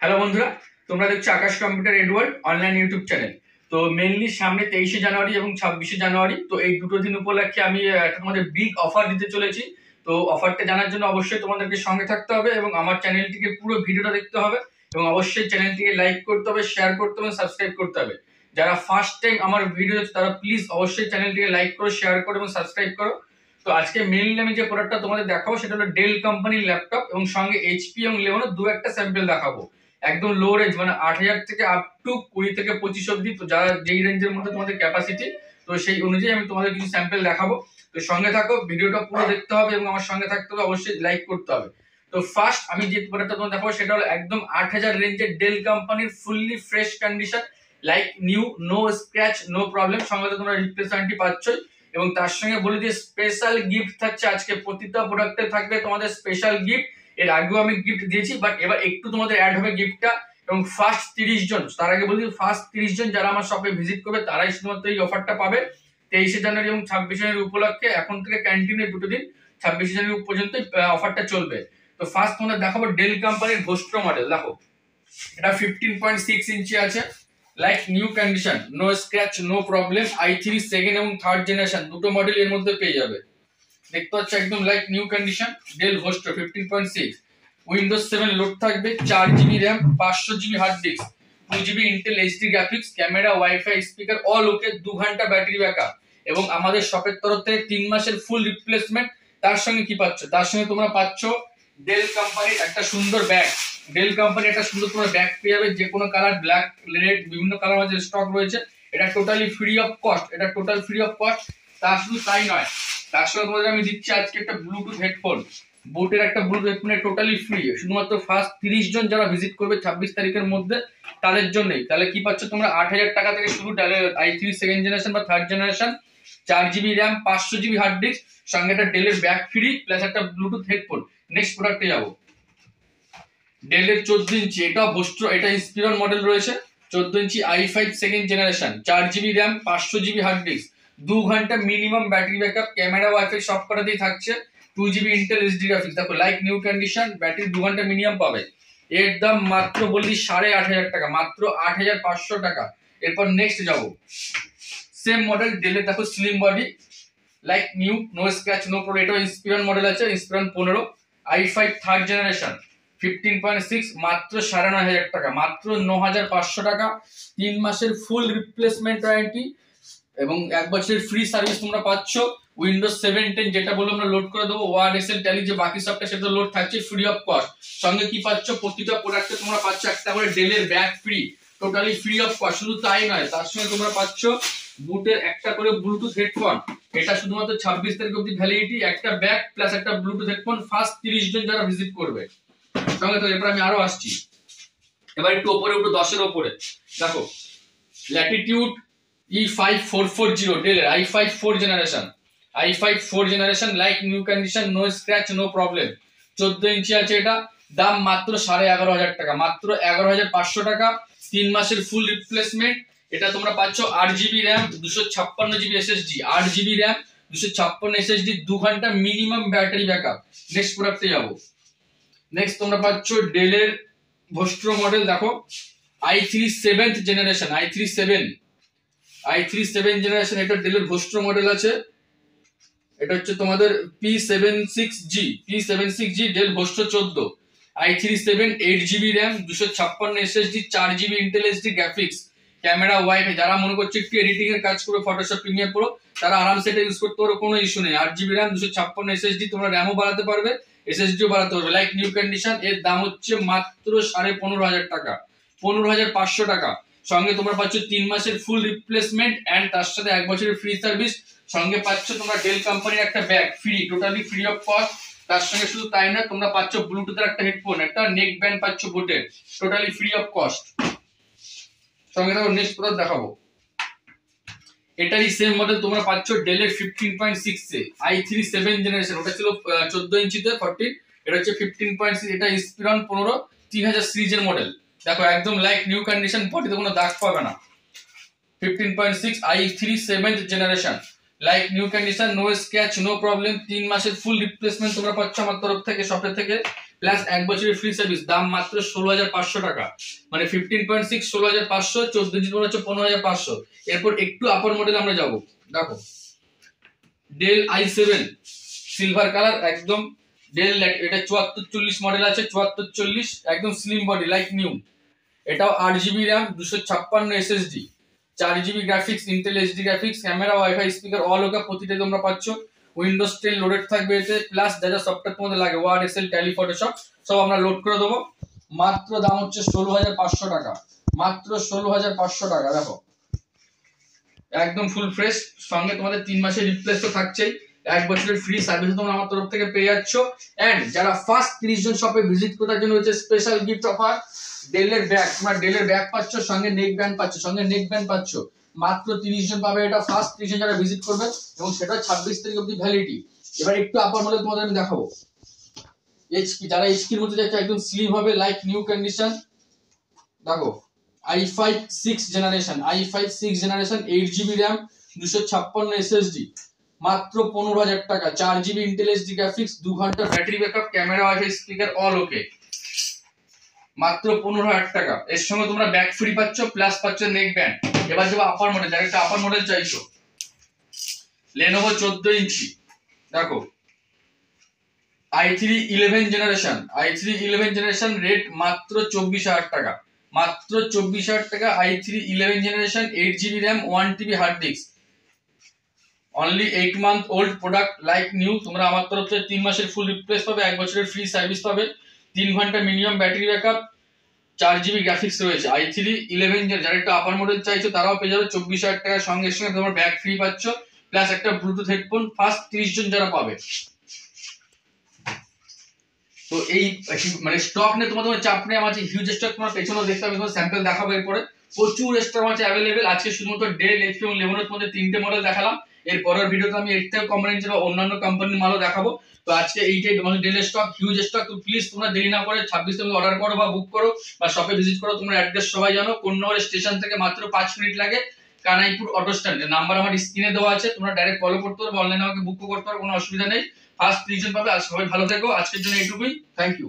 Hello বন্ধুরা, তোমরা দেখছো Akash computer Edward online YouTube channel. তো মেনলি সামনে 23শে জানুয়ারি এবং 26শে জানুয়ারি, তো এই দুটো দিন উপলক্ষে আমি একটা তোমাদের বিগ অফার দিতে চলেছি। তো অফারটা জানার জন্য অবশ্যই তোমাদেরকে সঙ্গে থাকতে হবে এবং আমার চ্যানেলটিকে পুরো ভিডিওটা দেখতে হবে এবং অবশ্যই চ্যানেলটিকে লাইক করতে হবে, শেয়ার করতে হবে, সাবস্ক্রাইব করতে হবে। যারা ফার্স্ট টাইম আমার ভিডিও দেখছো তারা প্লিজ অবশ্যই চ্যানেলটিকে লাইক করো, শেয়ার করো এবং সাবস্ক্রাইব করো। তো আজকে মেনলি আমি যে প্রোডাক্টটা তোমাদের দেখাবো সেটা হলো ডেল কোম্পানির ল্যাপটপ এবং সঙ্গে এইচপি এবং লেনোভোর দু একটা স্যাম্পল দেখাবো। একদম লো রেঞ্জ মানে 8,000 থেকে আপ টু 20 থেকে 25 অব্দি, তো যারা যেই রেঞ্জের মধ্যে তোমাদের ক্যাপাসিটি, তো সেই অনুযায়ী আমি তোমাদের কিছু স্যাম্পল দেখাবো। তো সঙ্গে থাকো, ভিডিওটা পুরো দেখতে হবে এবং আমার সঙ্গে থাকতে হবে, অবশ্যই লাইক করতে হবে। তো ফার্স্ট আমি যে প্রোডাক্টটা তোমাদের দেখাবো সেটা হলো একদম 8,000 রেঞ্জের ডেল কোম্পানির fully fresh condition, like new, no scratch, no problem. সঙ্গে তো তোমরা রিপ্লেস ওয়ারেন্টি পাচ্ছই এবং তার সঙ্গে বলে দিয়ে স্পেশাল গিফট থাকছে আজকে। প্রতিটা প্রোডাক্টে থাকবে তোমাদের স্পেশাল গিফট। এর আগেও আমি গিফট দিয়েছি, বাট এবার একটু তোমাদের অ্যাড হবে গিফটটা। এবং ফার্স্ট 30 জন, তার আগে বলি ফার্স্ট 30 জন যারা আমার শপে ভিজিট করবে তারাই শুধুমাত্র এই অফারটা পাবে 23শে জানুয়ারি এবং 26শে জানুয়ারি উপলক্ষে। এখন থেকে ক্যান্টিনে দুটো দিন 26শে জানুয়ারি পর্যন্ত অফারটা চলবে। তো ফার্স্ট তোমাদের দেখাবো ডেল কোম্পানির ভোস্ট্রো মডেল। দেখো, এটা 15.6 ইঞ্চি আছে, like new condition, no scratch, no problem. i3 second এবং থার্ড জেনারেশন দুটো মডেল এর মধ্যে পেয়ে যাবে। দেখতে পাচ্ছ একদম like new condition Dell Vostro 15.6। Windows 7 load থাকবে, 4GB RAM, 500GB hard disk, 2GB Intel HD graphics, camera, WiFi, speaker all okay, 2 ঘন্টা ব্যাটারি ব্যাকআপ এবং আমাদের শপের তরফ থেকে 3 মাসের ফুল রিপ্লেসমেন্ট। তার সঙ্গে কি পাচ্ছ? তার সঙ্গে তোমরা পাচ্ছ ডেল কোম্পানির একটা সুন্দর ব্যাগ। ডেল কোম্পানির একটা সুন্দর তোমরা ব্যাগ পেয়ে যাবে, যে কোনো কালার, ব্ল্যাক, রেড, বিভিন্ন কালার মাঝে স্টক রয়েছে। এটা টোটালি ফ্রি অফ কস্ট, এটা টোটাল ফ্রি অফ কস্ট। তার শুধু তাই নয়, তার সঙ্গে তোমাদের আমি দিচ্ছি আজকে একটা ব্লুটুথ হেডফোন। বোটের একটা ব্লুটুথ হেডফোন টোটালি ফ্রি, শুধুমাত্র ফার্স্ট 30 জন যারা ভিজিট করবে 26 তারিখের মধ্যে তাদের জন্যই। তাহলে কি পাচ্ছ তোমরা? 8,000 টাকা থেকে শুরু, i3 সেকেন্ড জেনারেশন বা third generation, 4GB RAM, 500GB hard disk, সঙ্গে একটা ডেলের ব্যাগ ফ্রি প্লাস একটা ব্লুটুথ হেডফোন। নেক্সট প্রোডাক্টে যাবো, ডেলের 14 ইঞ্চি, এটা ভোস্ট্রো, এটা ইন্সপিরন মডেল রয়েছে। 14 ইঞ্চি i5 second generation, 4GB RAM, 500GB hard disk, 2 ঘন্টা minimum battery backup, camera, WiFi সব করাতেই থাকছে, 2GB ইন্টেল এইচডি গ্রাফিক্স। দেখো লাইক নিউ কন্ডিশন, ব্যাটারি 2 ঘন্টা মিনিমাম পাবে। এর দাম মাত্র বলি 8,500 টাকা, মাত্র 8,500 টাকা। এরপর নেক্সট যাবো, সেম মডেল ডেলের, দেখো slim body, like new, no scratch, no problem. এটা ইন্সপিরন মডেল আছে, ইন্সপিরন 15, i5 থার্ড জেনারেশন, 15.6, মাত্র 9,500 টাকা, মাত্র 9,500 টাকা। 3 মাসের ফুল রিপ্লেসমেন্ট ওয়ারেন্টি এবং 1 বছরের ফ্রি সার্ভিস তোমরা পাচ্ছ। উইন্ডোজ 7, 10 যেটা বললো আমরা লোড করে দেবো, ওয়ার্ড, এক্সেল, ট্যালি যে বাকি সবটা সেটা লোড থাকছে ফ্রি অফ কস্ট। সঙ্গে কি পাচ্ছ? প্রতিটা প্রোডাক্টে তোমরা পাচ্ছ একটা করে ডেলের bag free, totally free of cost. শুধু তাই নয়, তার সঙ্গে তোমরা পাচ্ছ বুটের একটা করে ব্লুটুথ হেডফোন, এটা শুধুমাত্র 26 তারিখ অবধি ভ্যালিডিটি, একটা ব্যাগ প্লাস একটা ব্লুটুথ হেডফোন ফার্স্ট 30 জন যারা ভিজিট করবে সঙ্গে। তো এরপর আমি আরো আসছি, এবার একটু ওপরে উঠো, 10-এর ওপরে দেখো, ল্যাটিটিউড E5440 ডেলের i5 4 generation, i5 4 generation, like new condition, no scratch, no problem. 14 ইঞ্চি আছে, এটা দাম মাত্র 11,500 টাকা, মাত্র 11,500 টাকা। 3 মাসের ফুল রিপ্লেসমেন্ট। এটা তোমরা পাচ্ছ 8GB RAM, 256GB SSD, 8GB RAM, 256 SSD, 2 ঘন্টা মিনিমাম ব্যাটারি ব্যাকআপ। নেক্সট প্রোডাক্টে যাবো, নেক্সট তোমরা পাচ্ছ ডেলের ভোস্ট্রো মডেল। দেখো i3 7th generation, i3 7 generation, এটা ডেলের ভোস্ট্রো মডেল আছে। এটা হচ্ছে তোমাদের P76G Dell Vostro 14, i3 7, 8GB RAM, 256 SSD, 4GB Intel HD graphics, camera, WiFi. যারা মনে করছে একটু এডিটিং এর কাজ করবে ফটোশপ, প্রিমিয়ার প্রো, তারা আরামসে এটা ইউজ করতে পারো, কোনো ইস্যু নেই। 8GB র্যাম, 256 SSD, তোমরা র্যামও বাড়াতে পারবে, এসএসডিও বাড়াতে পারবে। লাইক নিউ কন্ডিশন, এর দাম হচ্ছে মাত্র 15,500 টাকা, 15,500 টাকা। সঙ্গে তোমরা পাচ্ছ 3 মাসের ফুল রিপ্লেসমেন্ট এন্ড তার সাথে 1 বছরের ফ্রি সার্ভিস। সঙ্গে পাচ্ছ তোমরা ডেল কোম্পানির একটা bag free, totally free of cost. তার সঙ্গে শুধু তাই না, তোমরা পাচ্ছ ব্লুটুথের একটা হেডফোন, একটা নেক ব্যান্ড পাচ্ছ বোটের, টোটালি ফ্রি অফ কস্ট। সঙ্গে দেখো নেক্সট প্রোডাক্ট দেখাবো, এটারই সেম মডেল তোমরা পাচ্ছ ডেলের 15.6 এ, i3 7 জেনারেশন, ওটা ছিল 14 ইঞ্চিতে 14, এটা হচ্ছে 15.6, এটা ইন্সপিরন 15 3000 সিরিজের মডেল। দেখো একদম লাইক নিউ কন্ডিশন, বডিতে কোনো দাগ পাবে না। 15.6 i3 7th generation, like new condition, no scratch, no problem. 3 মাসের ফুল রিপ্লেসমেন্ট তোমরা পাচ্ছ আমার তরফ থেকে, শপের থেকে। প্লাস 1 বছরের ফ্রি সার্ভিস, দাম মাত্র 16,500 টাকা, মানে 15.6 16,500, 14 ইঞ্চি হচ্ছে 15,500। এরপর একটু আপার মডেল আমরা যাব। দেখো ডেল i7 সিলভার কালার একদম ডেল, এটা 7440 মডেল আছে, 7440 একদম স্লিম বডি লাইক নিউ। এটাও 8GB RAM, 256 SSD, 4GB graphics, Intel HD graphics, camera, WiFi, speaker all okay প্রতিটাই তোমরা পাচ্ছ। উইন্ডোজ 10 লোডেড থাকবে এতে, প্লাস যা যা সফটওয়্যার তোমাদের লাগে ওয়ার্ড, এক্সেল, ট্যালি, ফটোশপ সব আমরা লোড করে দেবো। মাত্র দাম হচ্ছে 16,500 টাকা, মাত্র 16,500 টাকা। দেখো একদম ফুল ফ্রেশ, সঙ্গে তোমাদের 3 মাসের রিপ্লেস তো থাকছেই, 1 বছরের ফ্রি সার্ভিস তোমরা আমার তরফ থেকে পেয়ে যাচ্ছ। এন্ড যারা ফার্স্ট 30 জন শপে ভিজিট করার জন্য হচ্ছে স্পেশাল গিফট অফার, ডেলের ব্যাগ, তোমরা ডেলের ব্যাগ পাচ্ছ, সঙ্গে নেক ব্যান্ড পাচ্ছ, সঙ্গে নেক ব্যান্ড পাচ্ছ। মাত্র 30 জন পাবে এটা, ফার্স্ট 30 জন যারা ভিজিট করবে, এবং সেটা 26 তারিখ অবধি ভ্যালিডিটি। এবার একটু আপার মডেল তোমাদের আমি দেখাবো। এইচপি, যারা এইচপির মধ্যে যাচ্ছে একদম স্লিম হবে লাইক নিউ কন্ডিশন। দেখো i5 6 generation, i5 6 generation, 8GB RAM, 256 SSD, মাত্র 15,000 টাকা, 4GB ইন্টেল এইচডি গ্রাফিক্স, 2 ঘন্টা battery backup, camera, WiFi, speaker all ওকে, মাত্র 15,000 টাকা। এর সঙ্গে তোমরা ব্যাক ফ্রি পাচ্ছ, প্লাস পাচ্ছ নেক ব্যান্ড। এবার যাবো আপার মডেল, যারা একটা আপার মডেল চাইছো, Lenovo 14 ইঞ্চি। দেখো i3 11 generation, i3 11 generation, rate মাত্র 24,000 টাকা, মাত্র 24,000 টাকা, i3 11 generation, 8GB RAM, 1TB hard disk, only 8 month old product like new. তোমরা আমার তরফ থেকে 3 মাসের ফুল রিপ্লেস পাবে, 1 বছরের ফ্রি সার্ভিস পাবে, 3 ঘন্টা minimum battery backup, 4GB graphics রয়েছে। i3 11 যারা একটা আপার মডেল চাইছো তারাও পেয়ে যাবে 24,000 টাকার সঙ্গে সঙ্গে তোমরা ব্যাগ ফ্রি পাচ্ছ, প্লাস একটা ব্লুটুথ হেডফোন, ফার্স্ট 30 জন যারা পাবে। তো এই মানে স্টক নিয়ে তোমাদের চাপ নেই, আমার হিউজ স্টক তোমার পেছনেও দেখতে হবে, তোমার স্যাম্পল দেখাবো এরপরে, প্রচুর স্টক আছে অ্যাভেলেবেল। আজকে শুধুমাত্র ডেল, এইচপি এবং লেনোভোর মধ্যে 3টে মডেল দেখালাম, এর পরের ভিডিওতে আমি এর থেকে কম রেঞ্জের বা অন্যান্য কোম্পানির মালও দেখাবো। তো আজকে এইটাই তোমাদের ডেল স্টক, হিউজ স্টক। তো প্লিজ তোমরা দেরি না করে 26 তারিখে অর্ডার করো বা বুক করো বা শপে ভিজিট করো। তোমরা অ্যাড্রেস সবাই জানো, কোন্নগর স্টেশন থেকে মাত্র 5 মিনিট লাগে, কানাইপুর অটো স্ট্যান্ড। নাম্বার আমার স্ক্রিনে দেওয়া আছে, তোমরা ডাইরেক্ট কল করতে পারো, অনলাইনে আমাকে বুক করতে পারো, কোনো অসুবিধা নেই। ফার্স্ট 30 জন পাবে। আর সবাই ভালো থেকো, আজকের জন্য এইটুকুই, থ্যাংক ইউ।